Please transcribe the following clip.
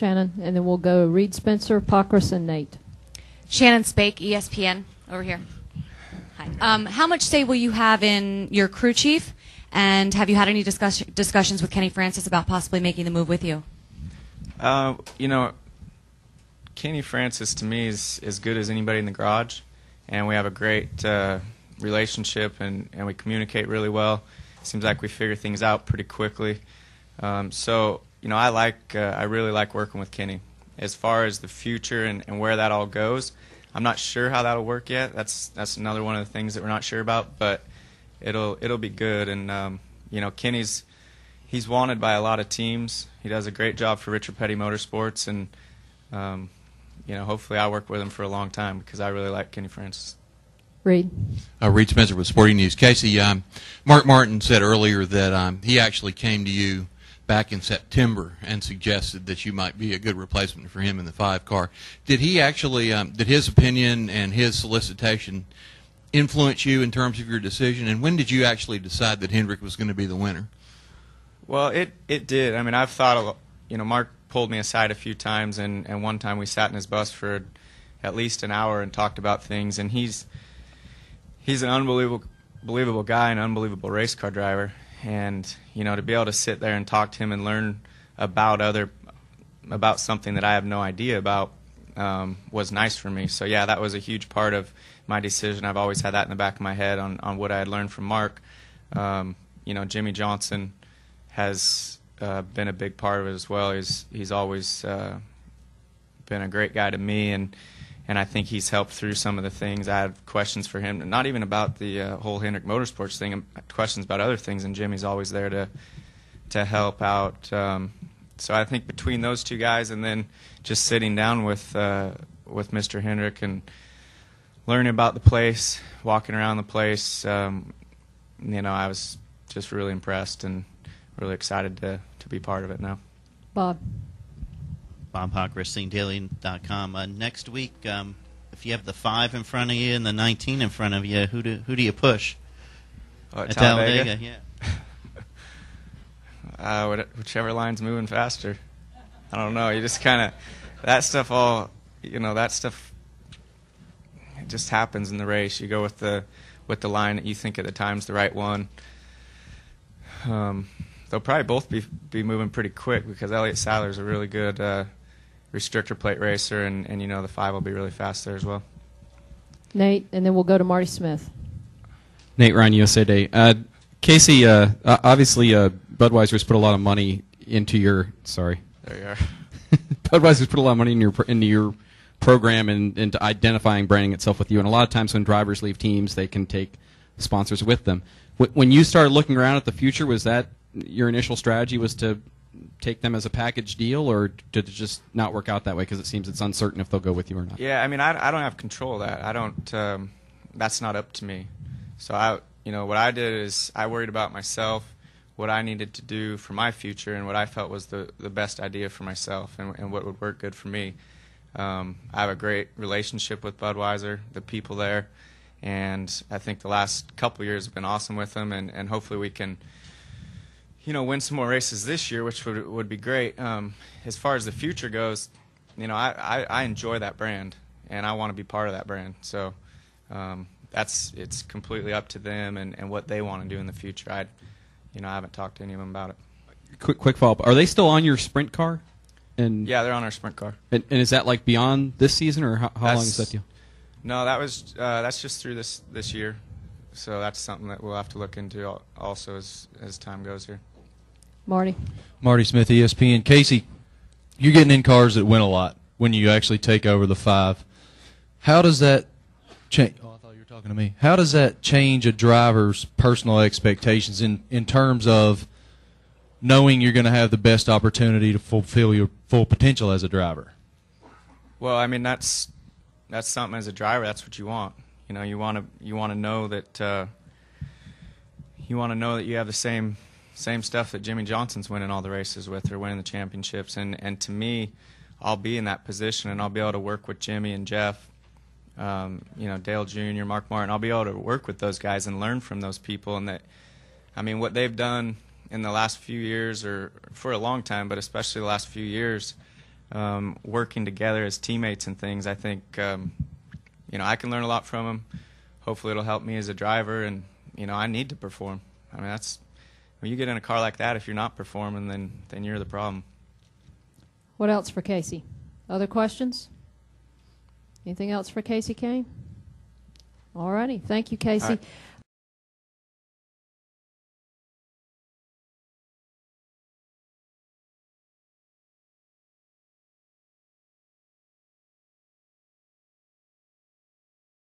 Shannon, and then we'll go Reed Spencer, Prerace, and Nate. Shannon Spake, ESPN, over here. Hi. How much say will you have in your crew chief, and have you had any discussions with Kenny Francis about possibly making the move with you? You know, Kenny Francis to me is as good as anybody in the garage, and we have a great relationship, and we communicate really well. It seems like we figure things out pretty quickly. So, you know, I really like working with Kenny. As far as the future and where that all goes, I'm not sure how that'll work yet. That's another one of the things that we're not sure about, but it'll be good. And you know, he's wanted by a lot of teams. He does a great job for Richard Petty Motorsports, and you know, hopefully I work with him for a long time because I really like Kenny Francis. Reed. Reed Spencer with Sporting News. Kasey, Mark Martin said earlier that he actually came to you back in September and suggested that you might be a good replacement for him in the 5 car. Did he actually, did his opinion and his solicitation influence you in terms of your decision? And when did you actually decide that Hendrick was going to be the winner? Well, it did. I mean, I've thought, you know, Mark pulled me aside a few times, and one time we sat in his bus for at least an hour and talked about things. And he's an unbelievable guy, an unbelievable race car driver. And, you know, to be able to sit there and talk to him and learn about something that I have no idea about was nice for me. So, yeah, that was a huge part of my decision. I've always had that in the back of my head on what I had learned from Mark. You know, Jimmy Johnson has been a big part of it as well. He's always been a great guy to me, and I think he's helped through some of the things. I had questions for him, not even about the whole Hendrick Motorsports thing, questions about other things, and Jimmy's always there to help out. So I think between those two guys and then just sitting down with Mr. Hendrick and learning about the place, walking around the place, you know, I was just really impressed and really excited to be part of it now. Bob. Bob Hawk, WrestlingDaily.com. Next week, if you have the 5 in front of you and the 19 in front of you, who do you push? At Talladega, yeah. Whichever line's moving faster. I don't know. You just kind of that stuff all. You know, that stuff. It just happens in the race. You go with the line that you think at the time's the right one. They'll probably both be moving pretty quick because Elliott Sadler's a really good restrictor plate racer, and you know the 5 will be really fast there as well. Nate, and then we'll go to Marty Smith. Nate Ryan, USA Day. Kasey, obviously Budweiser's put a lot of money into your. Sorry. There you are. Budweiser's put a lot of money into your program and into identifying, branding itself with you. And a lot of times when drivers leave teams, they can take sponsors with them. When you started looking around at the future, was that your initial strategy was to take them as a package deal, or did it just not work out that way because it seems it's uncertain if they'll go with you or not? Yeah, I mean, I don't have control of that. I don't. That's not up to me. So you know, what I did is I worried about myself, what I needed to do for my future, and what I felt was the best idea for myself and what would work good for me. I have a great relationship with Budweiser, the people there, and I think the last couple of years have been awesome with them, and hopefully we can, you know, win some more races this year, which would be great. As far as the future goes, you know, I enjoy that brand, and I want to be part of that brand. So it's completely up to them and what they want to do in the future. I haven't talked to any of them about it. Quick follow-up. Are they still on your sprint car? And yeah, they're on our sprint car. And is that like beyond this season, or how long is that deal? No, that's just through this year. So that's something that we'll have to look into also as time goes here. Marty Smith, ESPN. Kasey, you're getting in cars that win a lot when you actually take over the 5. How does that change? Oh, I thought you were talking to me. How does that change a driver's personal expectations in terms of knowing you're going to have the best opportunity to fulfill your full potential as a driver? Well, I mean, that's something as a driver. That's what you want. You know, you want to know that you have the same stuff that Jimmy Johnson's winning all the races with, or winning the championships. And to me, I'll be in that position, and I'll be able to work with Jimmy and Jeff, you know, Dale Jr., Mark Martin. I'll be able to work with those guys and learn from those people. And that, I mean, what they've done in the last few years, or for a long time, but especially the last few years, working together as teammates and things. I think I can learn a lot from him. Hopefully, it'll help me as a driver, and I need to perform. I mean, that's when you get in a car like that. If you're not performing, then you're the problem. What else for Kasey? Other questions? Anything else for Kasey Kahne? All righty. Thank you, Kasey. All right.